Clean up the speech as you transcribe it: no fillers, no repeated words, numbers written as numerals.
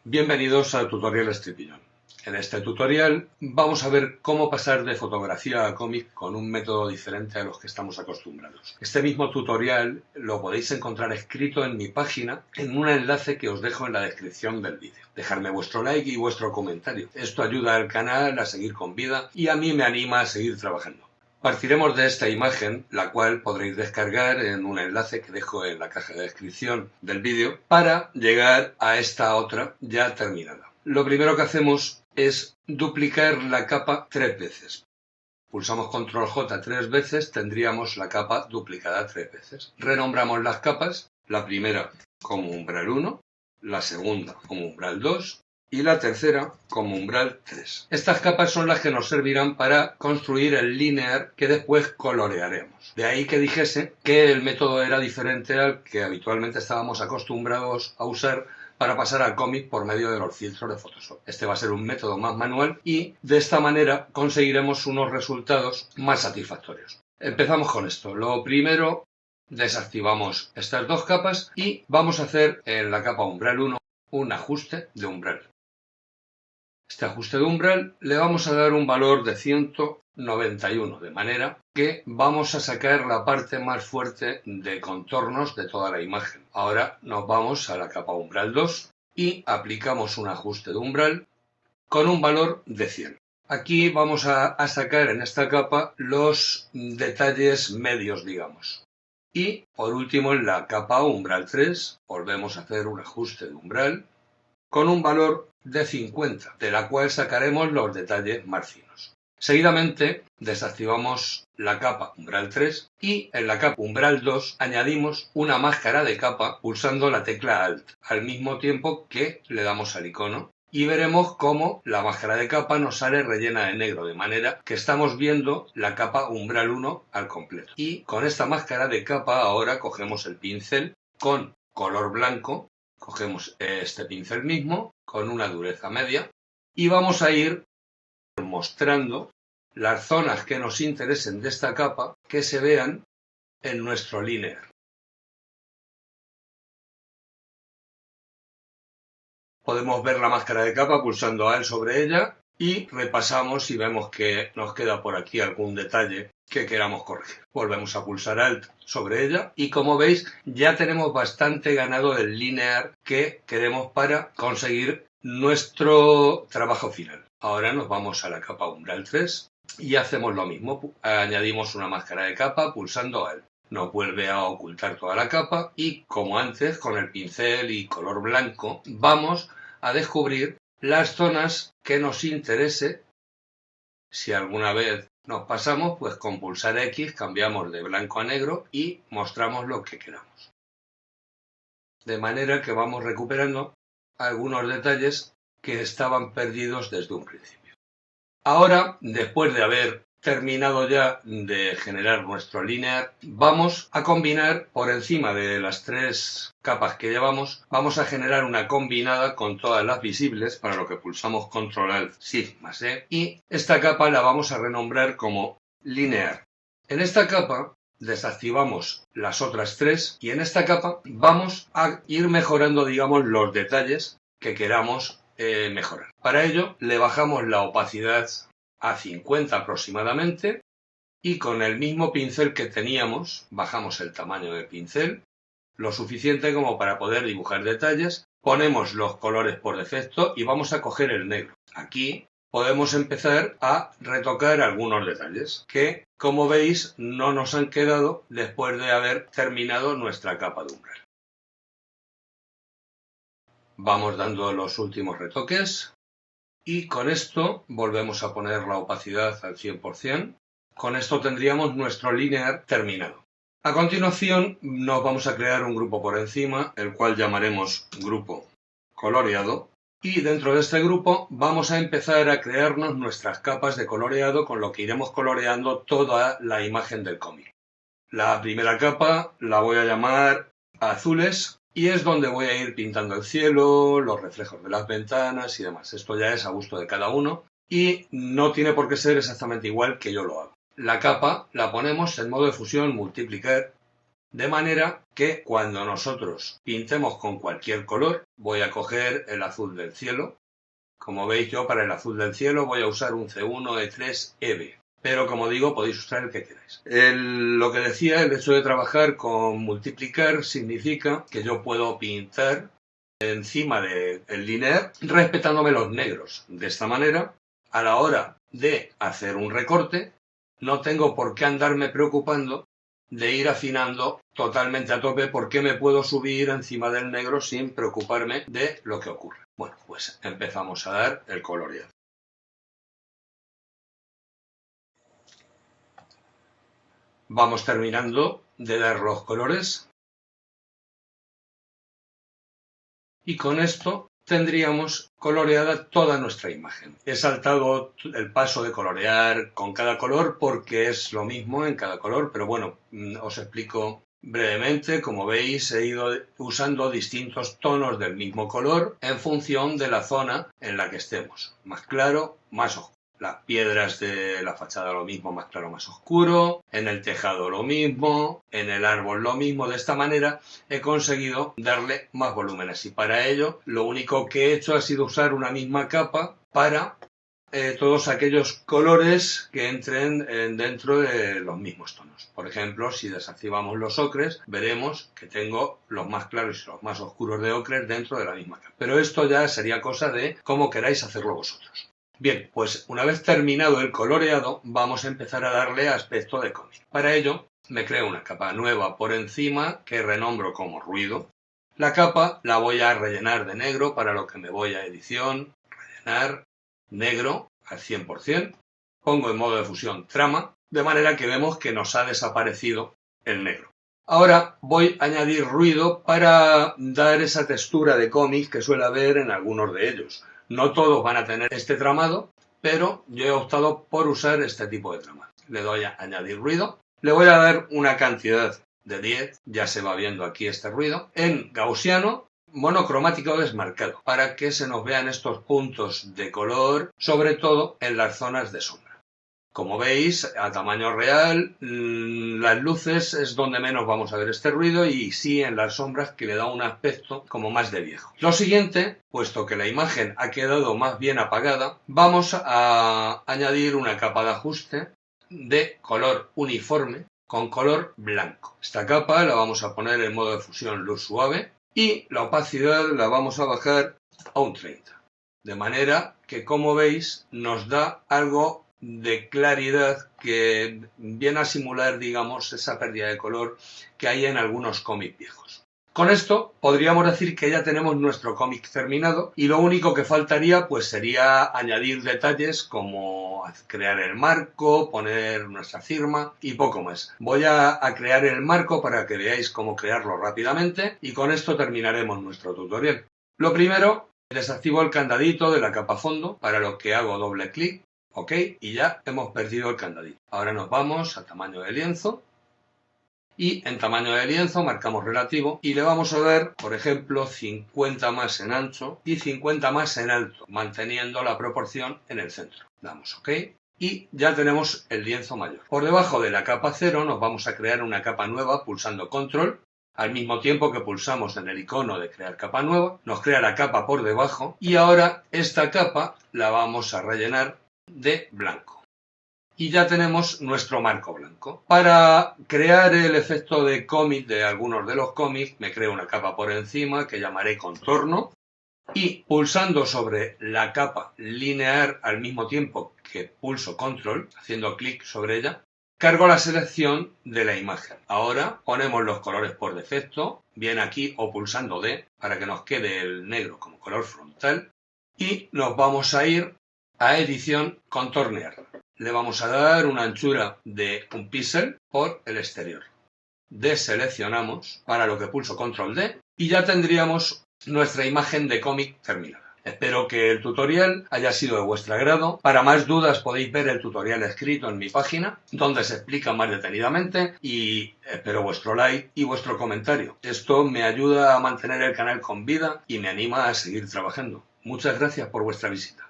Bienvenidos a Tutorial Stripillon. En este tutorial vamos a ver cómo pasar de fotografía a cómic con un método diferente a los que estamos acostumbrados. Este mismo tutorial lo podéis encontrar escrito en mi página en un enlace que os dejo en la descripción del vídeo. Dejadme vuestro like y vuestro comentario. Esto ayuda al canal a seguir con vida y a mí me anima a seguir trabajando. Partiremos de esta imagen, la cual podréis descargar en un enlace que dejo en la caja de descripción del vídeo, para llegar a esta otra ya terminada. Lo primero que hacemos es duplicar la capa 3 veces. Pulsamos Control J 3 veces, tendríamos la capa duplicada 3 veces. Renombramos las capas, la primera como umbral 1, la segunda como umbral 2, y la tercera como umbral 3. Estas capas son las que nos servirán para construir el linear que después colorearemos. De ahí que dijese que el método era diferente al que habitualmente estábamos acostumbrados a usar para pasar al cómic por medio de los filtros de Photoshop. Este va a ser un método más manual y de esta manera conseguiremos unos resultados más satisfactorios. Empezamos con esto. Lo primero, desactivamos estas dos capas y vamos a hacer en la capa umbral 1 un ajuste de umbral. Este ajuste de umbral le vamos a dar un valor de 191, de manera que vamos a sacar la parte más fuerte de contornos de toda la imagen. Ahora nos vamos a la capa umbral 2 y aplicamos un ajuste de umbral con un valor de 100. Aquí vamos a sacar en esta capa los detalles medios, digamos. Y por último en la capa umbral 3 volvemos a hacer un ajuste de umbral con un valor de 50, de la cual sacaremos los detalles más finos. Seguidamente desactivamos la capa umbral 3 y en la capa umbral 2 añadimos una máscara de capa pulsando la tecla Alt, al mismo tiempo que le damos al icono, y veremos cómo la máscara de capa nos sale rellena de negro, de manera que estamos viendo la capa umbral 1 al completo. Y con esta máscara de capa ahora cogemos el pincel con color blanco. Cogemos este pincel mismo con una dureza media y vamos a ir mostrando las zonas que nos interesen de esta capa que se vean en nuestro linear. Podemos ver la máscara de capa pulsando Alt sobre ella y repasamos y vemos que nos queda por aquí algún detalle que queramos corregir. Volvemos a pulsar Alt sobre ella y como veis ya tenemos bastante ganado del linear que queremos para conseguir nuestro trabajo final. Ahora nos vamos a la capa umbral 3 y hacemos lo mismo. Añadimos una máscara de capa pulsando Alt. Nos vuelve a ocultar toda la capa y como antes con el pincel y color blanco vamos a descubrir las zonas que nos interese. Si alguna vez nos pasamos, pues con pulsar X cambiamos de blanco a negro y mostramos lo que queramos. De manera que vamos recuperando algunos detalles que estaban perdidos desde un principio. Ahora, después de haber terminado ya de generar nuestro linear, vamos a combinar por encima de las tres capas que llevamos, vamos a generar una combinada con todas las visibles, para lo que pulsamos Control Alt Shift más E, y esta capa la vamos a renombrar como linear. En esta capa desactivamos las otras tres y en esta capa vamos a ir mejorando, digamos, los detalles que queramos mejorar. Para ello le bajamos la opacidad a 50 aproximadamente y con el mismo pincel que teníamos bajamos el tamaño del pincel lo suficiente como para poder dibujar detalles, ponemos los colores por defecto y vamos a coger el negro. Aquí podemos empezar a retocar algunos detalles que, como veis, no nos han quedado después de haber terminado nuestra capa de umbral. Vamos dando los últimos retoques. Y con esto volvemos a poner la opacidad al 100%. Con esto tendríamos nuestro linear terminado. A continuación nos vamos a crear un grupo por encima, el cual llamaremos grupo coloreado. Y dentro de este grupo vamos a empezar a crearnos nuestras capas de coloreado con lo que iremos coloreando toda la imagen del cómic. La primera capa la voy a llamar azules. Y es donde voy a ir pintando el cielo, los reflejos de las ventanas y demás. Esto ya es a gusto de cada uno y no tiene por qué ser exactamente igual que yo lo hago. La capa la ponemos en modo de fusión multiplicar De manera que cuando nosotros pintemos con cualquier color, voy a coger el azul del cielo. Como veis, yo para el azul del cielo voy a usar un C1 E3 EB. Pero como digo, podéis usar el que queráis. Lo que decía, el hecho de trabajar con multiplicar significa que yo puedo pintar encima del linear respetándome los negros. De esta manera, a la hora de hacer un recorte, no tengo por qué andarme preocupando de ir afinando totalmente a tope porque me puedo subir encima del negro sin preocuparme de lo que ocurre. Bueno, pues empezamos a dar el coloreado. Vamos terminando de dar los colores. Y con esto tendríamos coloreada toda nuestra imagen. He saltado el paso de colorear con cada color porque es lo mismo en cada color, pero bueno, os explico brevemente. Como veis, he ido usando distintos tonos del mismo color en función de la zona en la que estemos. Más claro, más oscuro. Las piedras de la fachada lo mismo, más claro, más oscuro. En el tejado lo mismo. En el árbol lo mismo. De esta manera he conseguido darle más volúmenes. Y para ello lo único que he hecho ha sido usar una misma capa para todos aquellos colores que entren dentro de los mismos tonos. Por ejemplo, si desactivamos los ocres, veremos que tengo los más claros y los más oscuros de ocres dentro de la misma capa. Pero esto ya sería cosa de cómo queráis hacerlo vosotros. Bien, pues una vez terminado el coloreado, vamos a empezar a darle aspecto de cómic. Para ello, me creo una capa nueva por encima que renombro como ruido. La capa la voy a rellenar de negro, para lo que me voy a edición, rellenar, negro al 100%. Pongo en modo de fusión trama, de manera que vemos que nos ha desaparecido el negro. Ahora voy a añadir ruido para dar esa textura de cómic que suele haber en algunos de ellos. No todos van a tener este tramado, pero yo he optado por usar este tipo de tramado. Le doy a añadir ruido. Le voy a dar una cantidad de 10, ya se va viendo aquí este ruido, en gaussiano, monocromático desmarcado, para que se nos vean estos puntos de color, sobre todo en las zonas de sombra. Como veis, a tamaño real, las luces es donde menos vamos a ver este ruido y sí en las sombras, que le da un aspecto como más de viejo. Lo siguiente, puesto que la imagen ha quedado más bien apagada, vamos a añadir una capa de ajuste de color uniforme con color blanco. Esta capa la vamos a poner en modo de fusión luz suave y la opacidad la vamos a bajar a un 30. De manera que, como veis, nos da algo de claridad que viene a simular, digamos, esa pérdida de color que hay en algunos cómics viejos. Con esto podríamos decir que ya tenemos nuestro cómic terminado y lo único que faltaría pues sería añadir detalles como crear el marco, poner nuestra firma y poco más. Voy a crear el marco para que veáis cómo crearlo rápidamente y con esto terminaremos nuestro tutorial. Lo primero, desactivo el candadito de la capa fondo, para lo que hago doble clic. Ok, y ya hemos perdido el candadito. Ahora nos vamos a tamaño de lienzo y en tamaño de lienzo marcamos relativo y le vamos a dar, por ejemplo, 50 más en ancho y 50 más en alto, manteniendo la proporción en el centro. Damos ok y ya tenemos el lienzo mayor. Por debajo de la capa 0 nos vamos a crear una capa nueva pulsando control. Al mismo tiempo que pulsamos en el icono de crear capa nueva, nos crea la capa por debajo y ahora esta capa la vamos a rellenar de blanco y ya tenemos nuestro marco blanco. Para crear el efecto de cómic de algunos de los cómics me creo una capa por encima que llamaré contorno y pulsando sobre la capa linear al mismo tiempo que pulso control, haciendo clic sobre ella, cargo la selección de la imagen. Ahora ponemos los colores por defecto, bien aquí o pulsando D para que nos quede el negro como color frontal y nos vamos a ir a edición, contornear. Le vamos a dar una anchura de 1 píxel por el exterior. Deseleccionamos, para lo que pulso control D y ya tendríamos nuestra imagen de cómic terminada. Espero que el tutorial haya sido de vuestro agrado. Para más dudas podéis ver el tutorial escrito en mi página, donde se explica más detenidamente y espero vuestro like y vuestro comentario. Esto me ayuda a mantener el canal con vida y me anima a seguir trabajando. Muchas gracias por vuestra visita.